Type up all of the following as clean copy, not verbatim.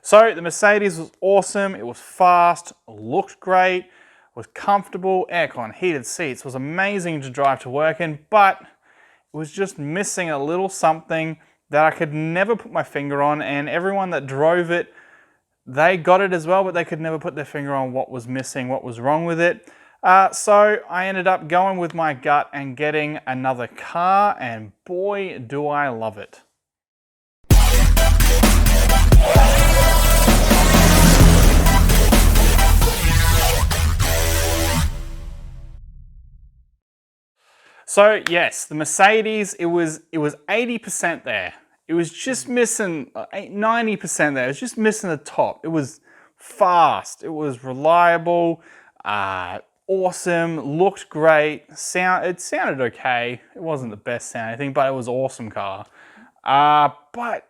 So the Mercedes was awesome. It was fast, looked great, was comfortable, aircon, heated seats, was amazing to drive to work in, but it was just missing a little something that I could never put my finger on, and everyone that drove it, they got it as well, but they could never put their finger on what was missing, what was wrong with it. So I ended up going with my gut and getting another car, and boy, do I love it. So yes, the Mercedes, it was 80% there. It was just missing 90% there. It was just missing the top. It was fast. It was reliable, awesome, looked great. It sounded okay. It wasn't the best sounding thing, but it was an awesome car. But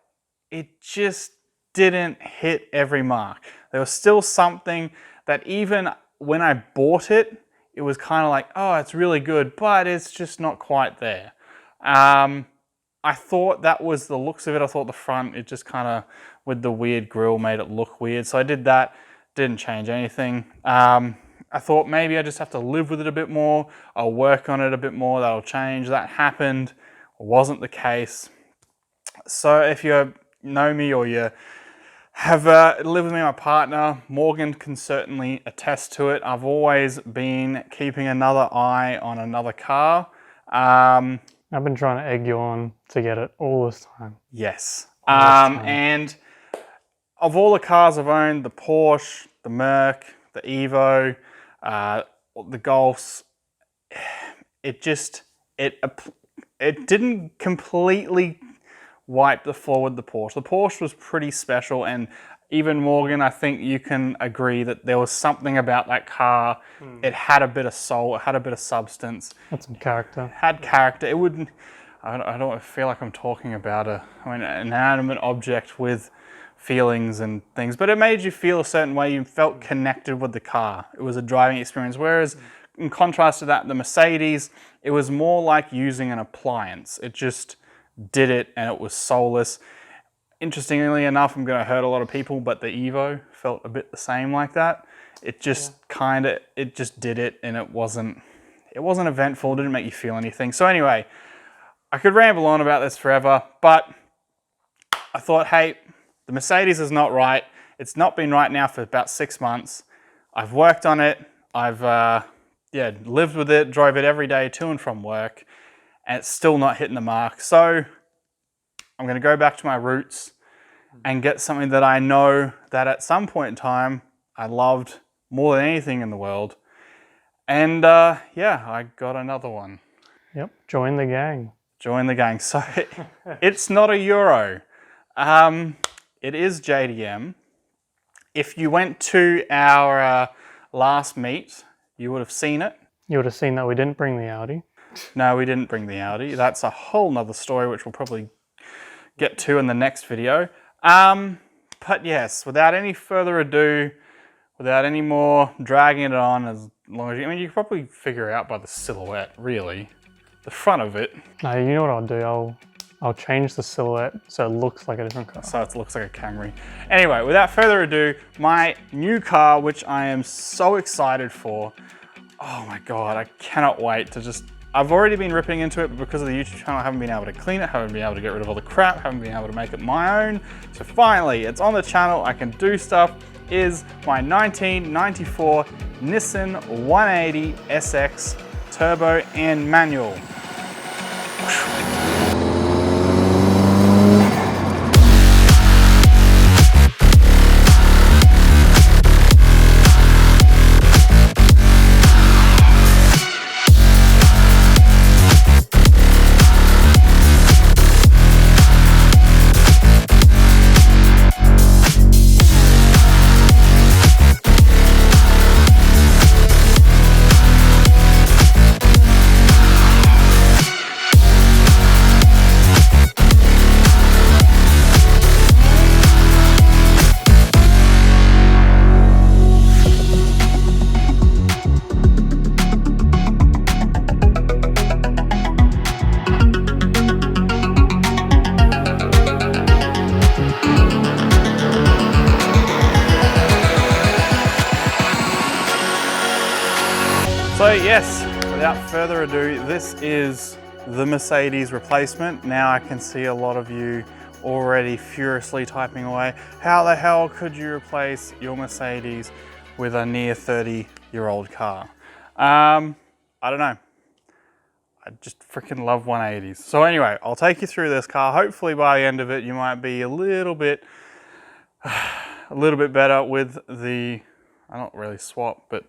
it just didn't hit every mark. There was still something that even when I bought it, it was kind of like, oh, it's really good, but it's just not quite there. I thought that was the looks of it. I thought the front, it just kind of, with the weird grille, made it look weird. So I did that, didn't change anything. I thought maybe I just have to live with it a bit more. I'll work on it a bit more, that'll change. That happened, wasn't the case. So if you know me or you have lived with me and my partner, Morgan can certainly attest to it. I've always been keeping another eye on another car. I've been trying to egg you on to get it all this time. Yes. And of all the cars I've owned, the Porsche, the Merc, the Evo, the Golfs, it didn't completely wipe the floor with the Porsche. The Porsche was pretty special, and even Morgan, I think you can agree that there was something about that car. It had a bit of soul, it had a bit of substance. Had some character. Had character. It wouldn't, I don't feel like I'm talking about an inanimate object with feelings and things, but it made you feel a certain way. You felt connected with the car. It was a driving experience, whereas in contrast to that, the Mercedes, it was more like using an appliance. It just did it, and it was soulless. Interestingly enough, I'm going to hurt a lot of people, but the Evo felt a bit the same like that. It just it just did it, and it wasn't eventful. It didn't make you feel anything. So anyway, I could ramble on about this forever, but I thought, hey, the Mercedes is not right. It's not been right now for about 6 months. I've worked on it. I've lived with it, drove it every day to and from work, and it's still not hitting the mark. So I'm going to go back to my roots and get something that I know that at some point in time I loved more than anything in the world. And yeah, I got another one. Yep, join the gang. Join the gang. So it's not a Euro. It is JDM. If you went to our last meet, you would have seen it. You would have seen that we didn't bring the Audi. No, we didn't bring the Audi. That's a whole nother story, which we'll probably get to in the next video. But yes, without any further ado, without any more dragging it on, as long as you can probably figure it out by the silhouette, really. The front of it. No, you know what I'll do? I'll change the silhouette so it looks like a different car. So it looks like a Camry. Anyway, without further ado, my new car, which I am so excited for. Oh my God, I cannot wait to just... I've already been ripping into it, but because of the YouTube channel, I haven't been able to clean it, haven't been able to get rid of all the crap, haven't been able to make it my own. So finally, it's on the channel, I can do stuff, is my 1994 Nissan 180 SX Turbo and manual. So yes, without further ado, this is the Mercedes replacement. Now I can see a lot of you already furiously typing away, how the hell could you replace your Mercedes with a near 30-year-old car? I don't know. I just freaking love 180s. So anyway, I'll take you through this car. Hopefully by the end of it, you might be a little bit better with the, I don't really swap, but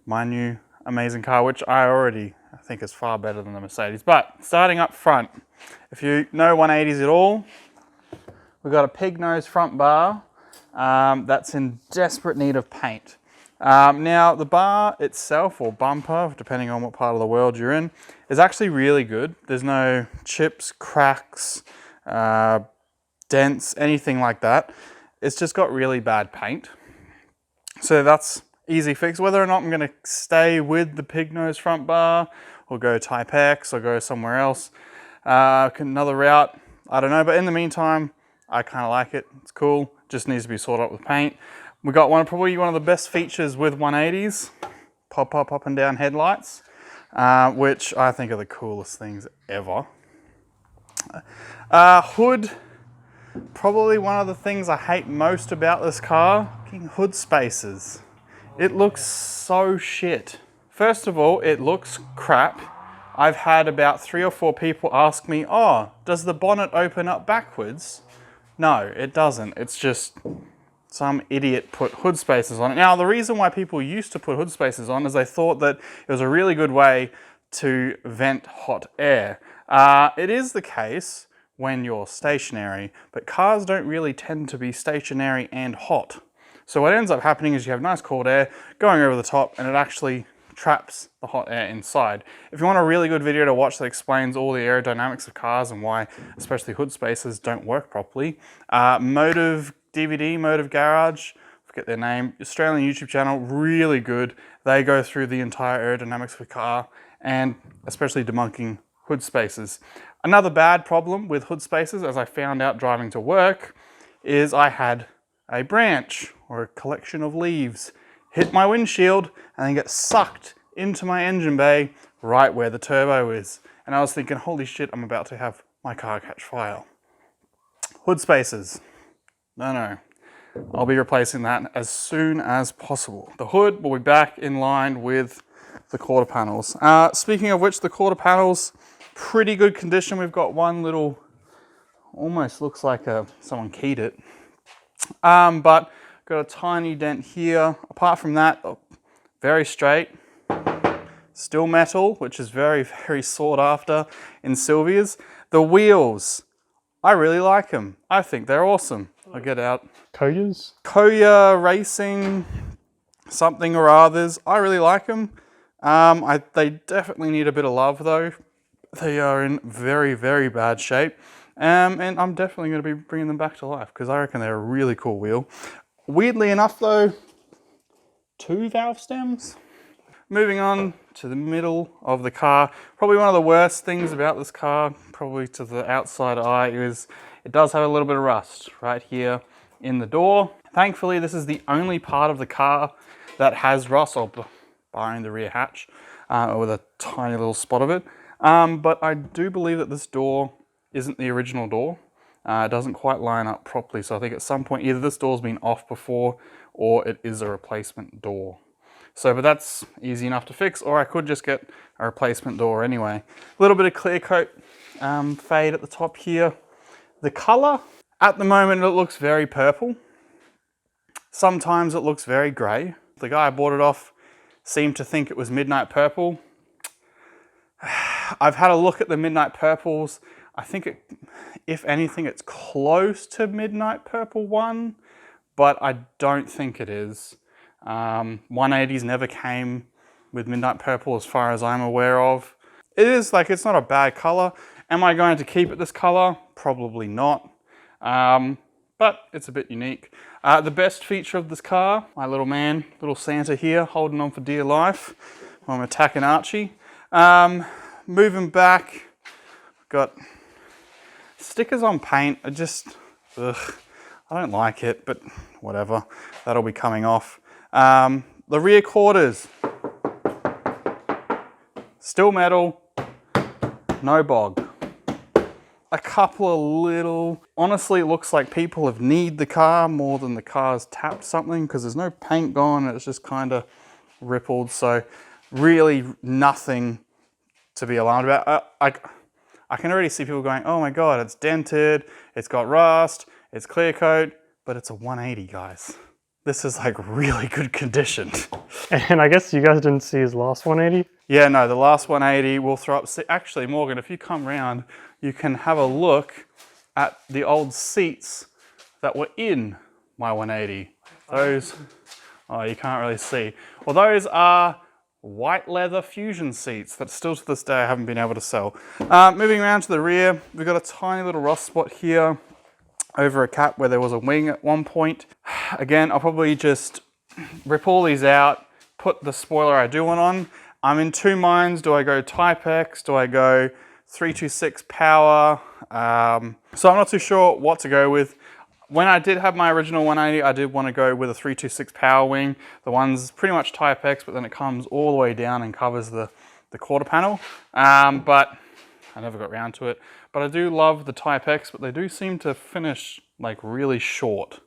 my new amazing car, which I think is far better than the Mercedes. But starting up front, if you know 180s at all, we've got a pig nose front bar that's in desperate need of paint. Now the bar itself, or bumper, depending on what part of the world you're in, is actually really good. There's no chips, cracks, dents, anything like that. It's just got really bad paint. So that's easy fix. Whether or not I'm gonna stay with the pig nose front bar or go Type X or go somewhere else, another route, I don't know. But in the meantime, I kind of like it. It's cool. Just needs to be sorted out with paint. We got probably one of the best features with 180s, pop up and down headlights, which I think are the coolest things ever. Hood, probably one of the things I hate most about this car, hood spaces. It looks so shit. First of all, it looks crap. I've had about 3 or 4 people ask me, oh, does the bonnet open up backwards? No, it doesn't. It's just some idiot put hood spaces on it. Now, the reason why people used to put hood spaces on is they thought that it was a really good way to vent hot air. It is the case when you're stationary, but cars don't really tend to be stationary and hot. So what ends up happening is you have nice cold air going over the top and it actually traps the hot air inside. If you want a really good video to watch that explains all the aerodynamics of cars and why especially hood spaces don't work properly, Motive DVD, Motive Garage, forget their name, Australian YouTube channel, really good. They go through the entire aerodynamics of a car and especially debunking hood spaces. Another bad problem with hood spaces, as I found out driving to work, is I had a branch or a collection of leaves hit my windshield and then get sucked into my engine bay right where the turbo is. And I was thinking, holy shit, I'm about to have my car catch fire. Hood spaces. No. I'll be replacing that as soon as possible. The hood will be back in line with the quarter panels. Speaking of which, the quarter panels, pretty good condition. We've got one little, almost looks like someone keyed it. But got a tiny dent here. Apart from that, very straight. Still metal, which is very, very sought after in Sylvia's. The wheels, I really like them. I think they're awesome. I'll get out. Koyas? Koya Racing, something or others. I really like them. They definitely need a bit of love though. They are in very, very bad shape. And I'm definitely going to be bringing them back to life because I reckon they're a really cool wheel. Weirdly enough though, 2 valve stems. Moving on to the middle of the car. Probably one of the worst things about this car, probably to the outside eye, is it does have a little bit of rust right here in the door. Thankfully, this is the only part of the car that has rust, or barring the rear hatch, with a tiny little spot of it. But I do believe that this door isn't the original door. It doesn't quite line up properly, so I think at some point either this door's been off before or it is a replacement door. So, but that's easy enough to fix, or I could just get a replacement door anyway. A little bit of clear coat fade at the top here. The color, at the moment it looks very purple. Sometimes it looks very gray. The guy I bought it off seemed to think it was midnight purple. I've had a look at the midnight purples. I think if anything, it's close to midnight purple 1, but I don't think it is. 180s never came with midnight purple as far as I'm aware of. It is like, it's not a bad color. Am I going to keep it this color? Probably not. But it's a bit unique. The best feature of this car, my little man, little Santa here, holding on for dear life while I'm attacking Archie. Moving back, got stickers on paint. I don't like it, but whatever. That'll be coming off. The rear quarters. Still metal, no bog. A couple of little, honestly, it looks like people have kneed the car more than the car's tapped something because there's no paint gone. It's just kind of rippled. So really nothing to be alarmed about. I can already see people going, oh my God, it's dented, it's got rust, it's clear coat, but it's a 180, guys. This is like really good condition. And I guess you guys didn't see his last 180? Yeah, no, the last 180 we'll throw up. Actually, Morgan, if you come round, you can have a look at the old seats that were in my 180. Those, oh, you can't really see. Well, those are white leather Fusion seats that still to this day I haven't been able to sell. Moving around to the rear, we've got a tiny little rust spot here over a cap where there was a wing at one point. Again, I'll probably just rip all these out, put the spoiler I do want on. I'm in two minds. Do I go Type X? Do I go 326 power? So I'm not too sure what to go with. When I did have my original 180, I did want to go with a 326 power wing. The one's pretty much Type X, but then it comes all the way down and covers the quarter panel. But I never got around to it. But I do love the Type X, but they do seem to finish like really short,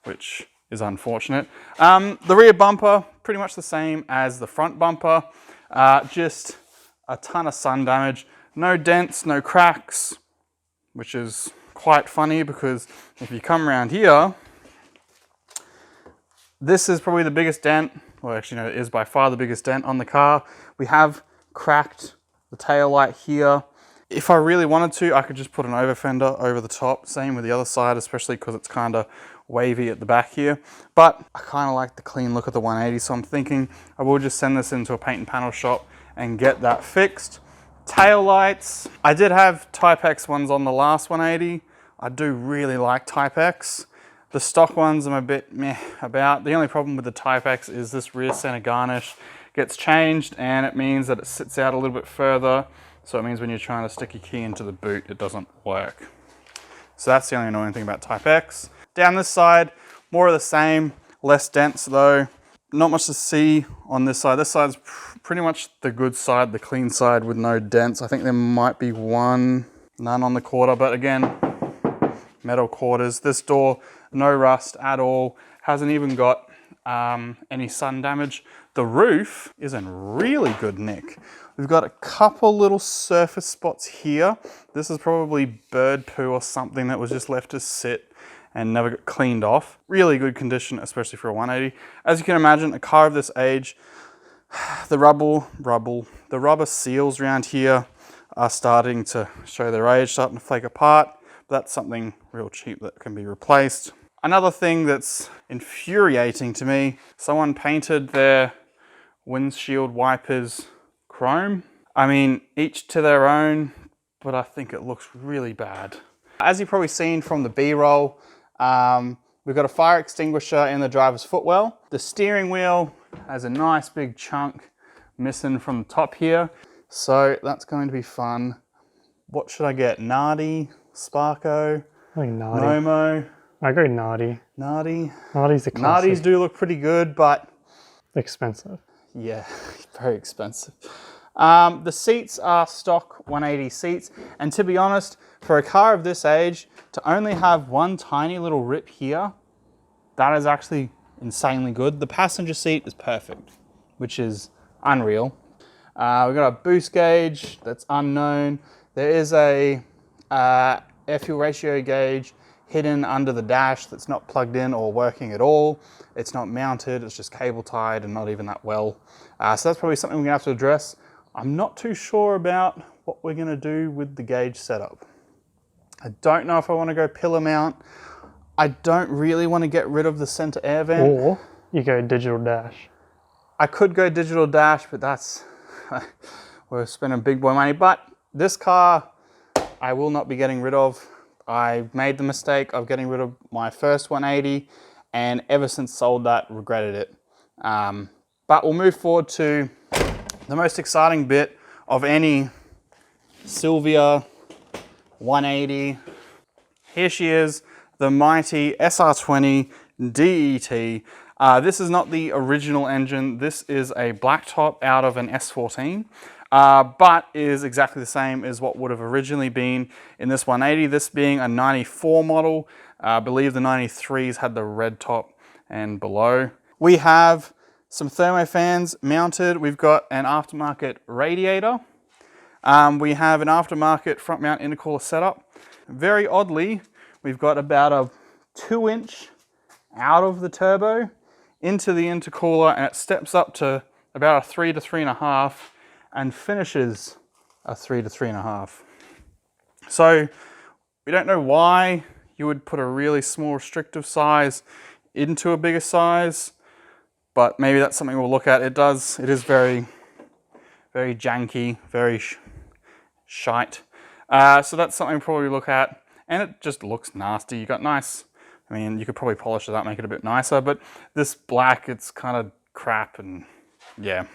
which is unfortunate. The rear bumper, pretty much the same as the front bumper. Just a ton of sun damage. No dents, no cracks, which is quite funny because if you come around here, this is probably the biggest dent, well actually no, it is by far the biggest dent on the car. We have cracked the tail light here. If I really wanted to, I could just put an over fender over the top. Same with the other side, especially because it's kind of wavy at the back here. But I kind of like the clean look of the 180, so I'm thinking I will just send this into a paint and panel shop and get that fixed. Tail lights, I did have Type X ones on the last 180. I do really like Type X. The stock ones I'm a bit meh about. The only problem with the Type X is this rear center garnish gets changed and it means that it sits out a little bit further. So it means when you're trying to stick your key into the boot, it doesn't work. So that's the only annoying thing about Type X. Down this side, more of the same, less dents though. Not much to see on this side. This side's pretty much the good side, the clean side with no dents. I think there might be none on the quarter, but again, metal quarters. This door, no rust at all. Hasn't even got any sun damage. The roof is in really good nick. We've got a couple little surface spots here. This is probably bird poo or something that was just left to sit and never got cleaned off. Really good condition, especially for a 180. As you can imagine, a car of this age, the rubber seals around here are starting to show their age, starting to flake apart. That's something real cheap that can be replaced. Another thing that's infuriating to me, someone painted their windshield wipers chrome. I mean, each to their own, but I think it looks really bad. As you've probably seen from the B-roll, we've got a fire extinguisher in the driver's footwell. The steering wheel has a nice big chunk missing from the top here. So that's going to be fun. What should I get? Nardi, Sparko, I think Nardi. Nomo. I go Nardi. Nardi. Nardi's a classic. Nardis do look pretty good, but Expensive. yeah, very expensive. The seats are stock 180 seats, and to be honest, for a car of this age, to only have one tiny little rip here, that is actually insanely good. The passenger seat is perfect, which is unreal. We've got a boost gauge that's unknown. There is a air fuel ratio gauge hidden under the dash that's not plugged in or working at all. It's not mounted, it's just cable tied and not even that well. So that's probably something we're gonna have to address. I'm not too sure about what we're gonna do with the gauge setup. I don't know if I wanna go pillar mount. I don't really wanna get rid of the center air vent. Or you go digital dash. I could go digital dash, but that's, we're spending big boy money. But this car, I will not be getting rid of. I made the mistake of getting rid of my first 180 and ever since sold that, regretted it. But we'll move forward to the most exciting bit of any Silvia 180. Here she is, the mighty SR20 DET. This is not the original engine. This is a blacktop out of an S14. but is exactly the same as what would have originally been in this 180, this being a 94 model. I believe the 93s had the red top and below. We have some thermo fans mounted. We've got an aftermarket radiator. We have an aftermarket front mount intercooler setup. Very oddly, we've got about a 2-inch out of the turbo into the intercooler, and it steps up to about a 3 to 3.5 and finishes a 3 to 3.5. So we don't know why you would put a really small restrictive size into a bigger size, but maybe that's something we'll look at. It is very, very janky, very shite. So that's something we'll probably look at, and it just looks nasty. You got nice, I mean, you could probably polish it up, make it a bit nicer, but this black, it's kind of crap, and yeah.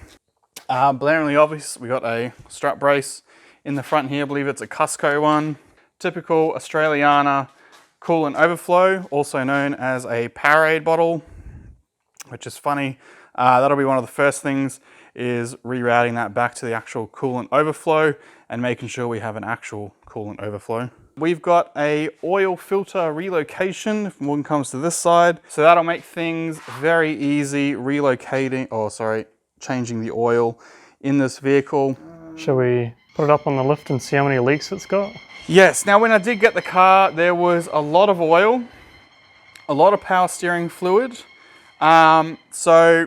Blaringly obvious, we got a strap brace in the front here. I believe it's a Cusco one. Typical Australiana coolant overflow, also known as a Powerade bottle, which is funny. That'll be one of the first things, is rerouting that back to the actual coolant overflow and making sure we have an actual coolant overflow. We've got a oil filter relocation if one comes to this side. So that'll make things very easy changing the oil in this vehicle. Shall we put it up on the lift and see how many leaks it's got? Yes, now when I did get the car, there was a lot of oil, a lot of power steering fluid. So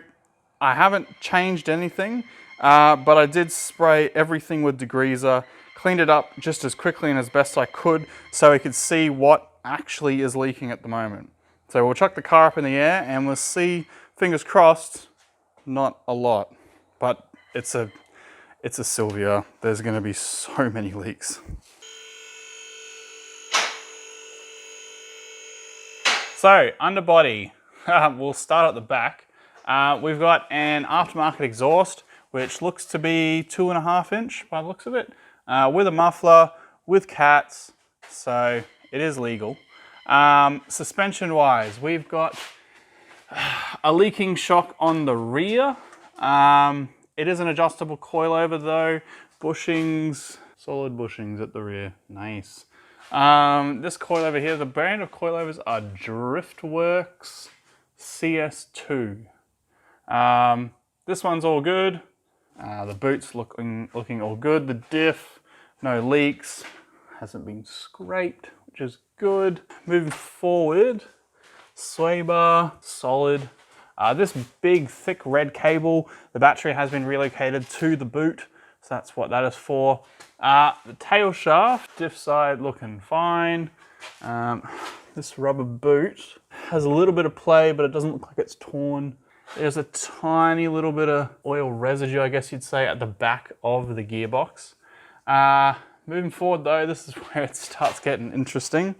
I haven't changed anything, but I did spray everything with degreaser, cleaned it up just as quickly and as best I could so I could see what actually is leaking at the moment. So we'll chuck the car up in the air and we'll see, fingers crossed, not a lot, but it's a Silvia. There's going to be so many leaks. So underbody, we'll start at the back. We've got an aftermarket exhaust, which looks to be 2.5 inch by the looks of it, with a muffler, with cats, so it is legal. Suspension wise, we've got a leaking shock on the rear. It is an adjustable coilover though, bushings, solid bushings at the rear, nice. This coilover here, the brand of coilovers are Driftworks CS2. This one's all good. The boot's looking all good. The diff, no leaks, hasn't been scraped, which is good. Moving forward, sway bar, solid. This big, thick red cable, the battery has been relocated to the boot, so that's what that is for. The tail shaft, diff side looking fine. This rubber boot has a little bit of play, but it doesn't look like it's torn. There's a tiny little bit of oil residue, I guess you'd say, at the back of the gearbox. Moving forward though, this is where it starts getting interesting.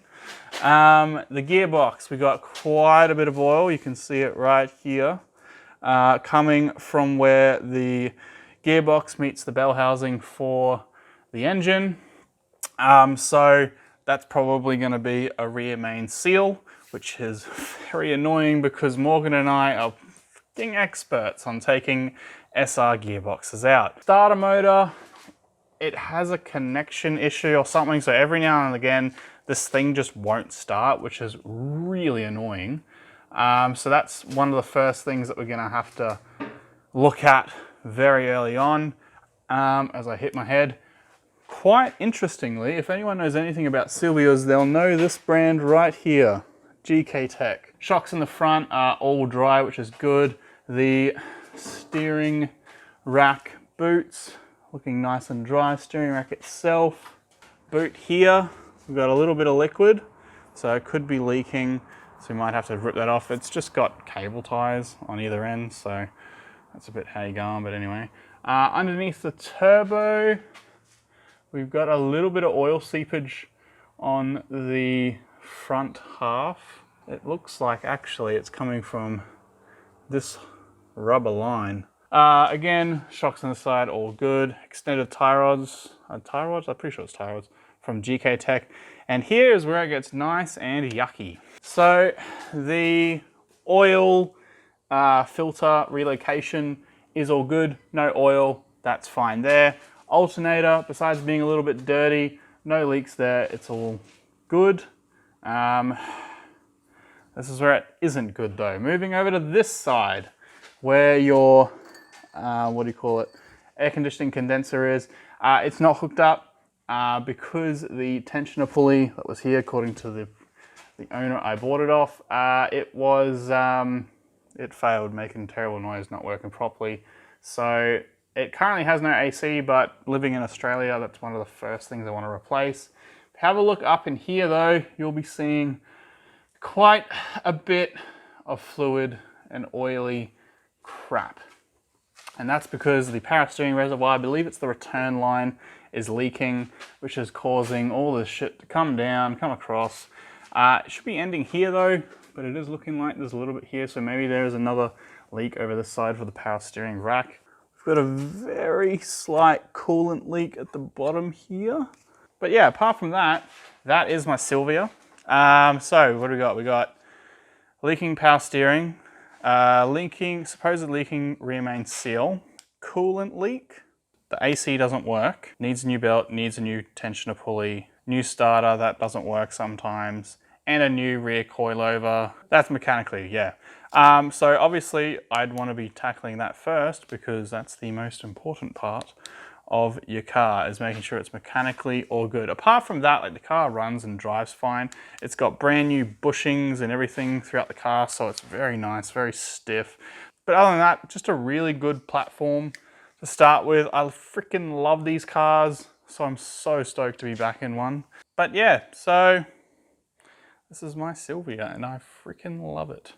The gearbox, we got quite a bit of oil. You can see it right here, coming from where the gearbox meets the bell housing for the engine. So that's probably going to be a rear main seal, which is very annoying because Morgan and I are experts on taking SR gearboxes out. Starter motor, it has a connection issue or something, so every now and again this thing just won't start, which is really annoying. So that's one of the first things that we're going to have to look at very early on. As I hit my head, quite interestingly, if anyone knows anything about Silvias, they'll know this brand right here, GK Tech. Shocks in the front are all dry, which is good. The steering rack boots looking nice and dry. Steering rack itself, boot here, we've got a little bit of liquid, so it could be leaking, so we might have to rip that off. It's just got cable ties on either end, so that's a bit how you going, but anyway. Underneath the turbo, we've got a little bit of oil seepage on the front half. It looks like actually it's coming from this rubber line. Again, shocks on the side, all good. Extended tie rods, I'm pretty sure it's tie rods, from GK Tech. And here is where it gets nice and yucky. So the oil filter relocation is all good. No oil, that's fine there. Alternator, besides being a little bit dirty, no leaks there, it's all good. This is where it isn't good though. Moving over to this side, where your, what do you call it, air conditioning condenser is. It's not hooked up because the tensioner pulley that was here, according to the owner I bought it off, it failed, making terrible noise, not working properly. So it currently has no AC, but living in Australia, that's one of the first things I want to replace. Have a look up in here though, you'll be seeing quite a bit of fluid and oily crap. And that's because the power steering reservoir, I believe it's the return line, is leaking, which is causing all this shit to come down, come across. It should be ending here though, but it is looking like there's a little bit here, so maybe there's another leak over this side for the power steering rack. We've got a very slight coolant leak at the bottom here. But yeah, apart from that, that is my Silvia. So what do we got? We got leaking power steering, supposed leaking rear main seal, coolant leak, the AC doesn't work, needs a new belt, needs a new tensioner pulley, new starter, that doesn't work sometimes, and a new rear coilover. That's mechanically, yeah. So obviously I'd want to be tackling that first because that's the most important part of your car, is making sure it's mechanically all good. Apart from that, like, the car runs and drives fine. It's got brand new bushings and everything throughout the car, so it's very nice, very stiff. But other than that, just a really good platform to start with. I freaking love these cars, so I'm so stoked to be back in one. But yeah, so this is my Silvia and I freaking love it.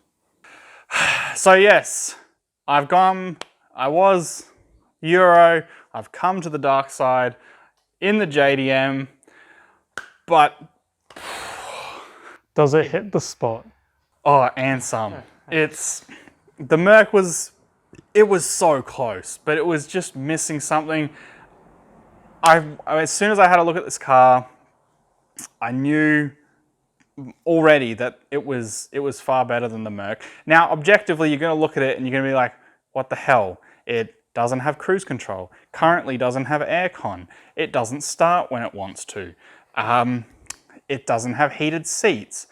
So yes, I was Euro, I've come to the dark side in the JDM, but does it hit the spot? Oh, and some. The Merc was so close, but it was just missing something. As soon as I had a look at this car, I knew already that it was far better than the Merc. Now, objectively, you're going to look at it and you're going to be like, what the hell? It doesn't have cruise control, currently doesn't have aircon, it doesn't start when it wants to, it doesn't have heated seats.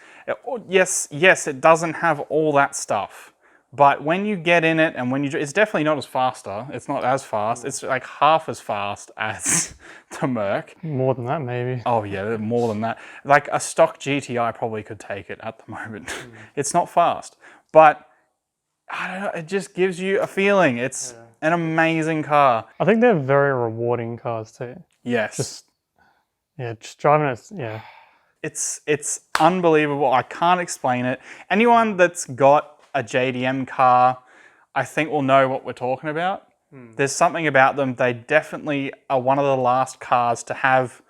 Yes, it doesn't have all that stuff. But when you get in it and it's definitely not as faster, it's not as fast, it's like half as fast as the Merc. More than that, maybe. Oh yeah, more than that. Like a stock GTI probably could take it at the moment. It's not fast, but I don't know, it just gives you a feeling. It's an amazing car. I think they're very rewarding cars too. Yes. Just driving it, yeah. It's unbelievable. I can't explain it. Anyone that's got a JDM car, I think will know what we're talking about. There's something about them. They definitely are one of the last cars to have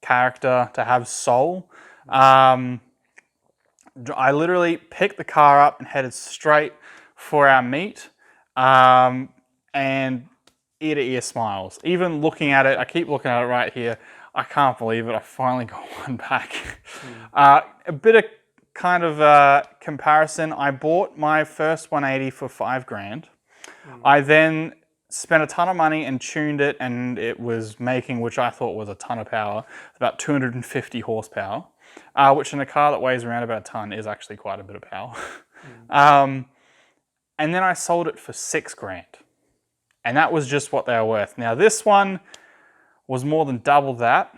character, to have soul. I literally picked the car up and headed straight for our meet, and ear to ear smiles. Even looking at it, I keep looking at it right here. I can't believe it. I finally got one back. A bit of kind of comparison. I bought my first 180 for $5,000. I then spent a ton of money and tuned it, and it was making, which I thought was a ton of power, about 250 horsepower, which in a car that weighs around about a ton is actually quite a bit of power. And then I sold it for $6,000. And that was just what they were worth. Now this one was more than double that.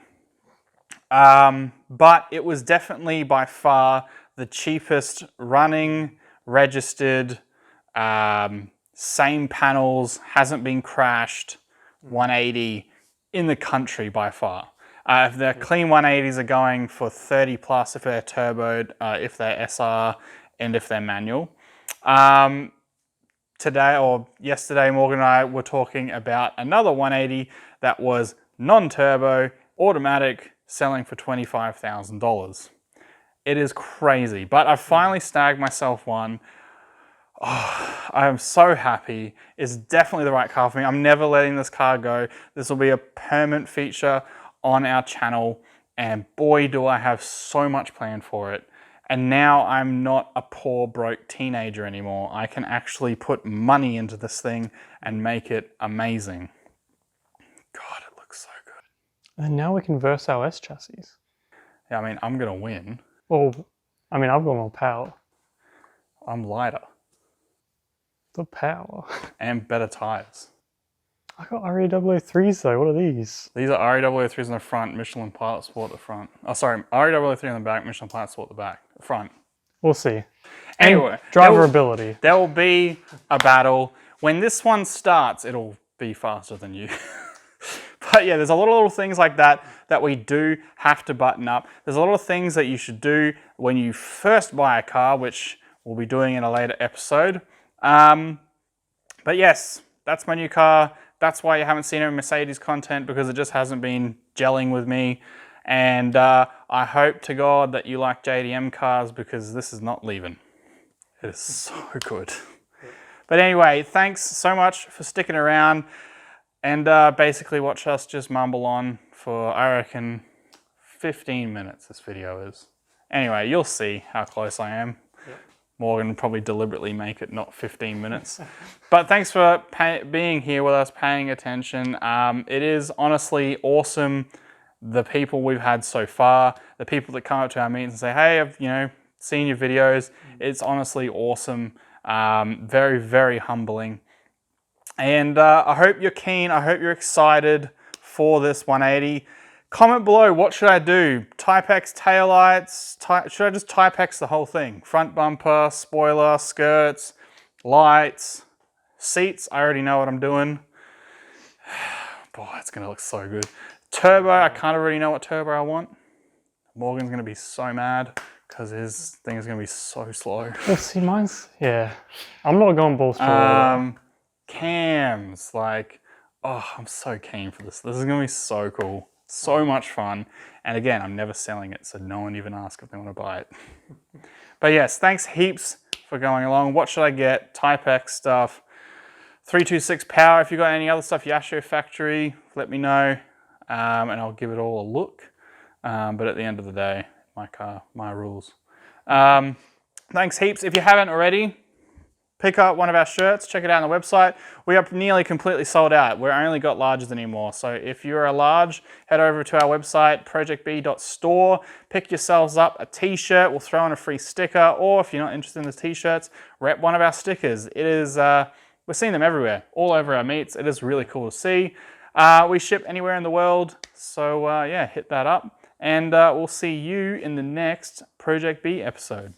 But it was definitely by far the cheapest running, registered, same panels, hasn't been crashed, 180 in the country by far. If the clean 180s are going for 30 plus if they're turboed, if they're SR, and if they're manual. Today or yesterday, Morgan and I were talking about another 180 that was non-turbo, automatic, selling for $25,000. It is crazy, but I finally snagged myself one. Oh, I am so happy. It's definitely the right car for me. I'm never letting this car go. This will be a permanent feature on our channel, and boy, do I have so much planned for it. And now I'm not a poor, broke teenager anymore. I can actually put money into this thing and make it amazing. God, it looks And now we can verse our S chassis. Yeah, I mean, I'm going to win. Well, I mean, I've got more power. I'm lighter. The power. And better tyres. I got RE003s though. What are these? These are RE003s on the front, Michelin Pilot Sport at the front. Oh, sorry, RE003 on the back, Michelin Pilot Sport at the back, front. We'll see. Anyway, And driver ability. There will be a battle. When this one starts, it'll be faster than you. But yeah, there's a lot of little things like that that we do have to button up. There's a lot of things that you should do when you first buy a car, which we'll be doing in a later episode. But yes, that's my new car. That's why you haven't seen any Mercedes content, because it just hasn't been gelling with me. And I hope to God that you like JDM cars, because this is not leaving. It is so good. But anyway, thanks so much for sticking around and basically watch us just mumble on for, I reckon, 15 minutes this video is. Anyway, you'll see how close I am. Yep. Morgan will probably deliberately make it not 15 minutes. But thanks for being here with us, paying attention. It is honestly awesome, the people we've had so far, the people that come up to our meetings and say, hey, I've seen your videos. It's honestly awesome. Very, very humbling. And I hope you're keen. I hope you're excited for this 180. Comment below, what should I do? Type X taillights? Should I just Type X the whole thing? Front bumper, spoiler, skirts, lights, seats. I already know what I'm doing. Boy, it's going to look so good. Turbo, I kind of already know what turbo I want. Morgan's going to be so mad because his thing is going to be so slow. Well, see, mine's, yeah. I'm not going balls for cams, like, oh, I'm so keen for this. This is going to be so cool. So much fun. And again, I'm never selling it, so no one even asks if they want to buy it. But yes, thanks heaps for going along. What should I get? Type X stuff. 326 power. If you've got any other stuff, Yasho Factory, let me know. And I'll give it all a look. But at the end of the day, my car, my rules. Thanks heaps. If you haven't already, pick up one of our shirts. Check it out on the website. We are nearly completely sold out. We've only got larges anymore. So if you're a large, head over to our website, projectb.store. Pick yourselves up a t-shirt. We'll throw in a free sticker. Or if you're not interested in the t-shirts, rep one of our stickers. It is, we're seeing them everywhere, all over our meets. It is really cool to see. We ship anywhere in the world. So yeah, hit that up. And we'll see you in the next Project B episode.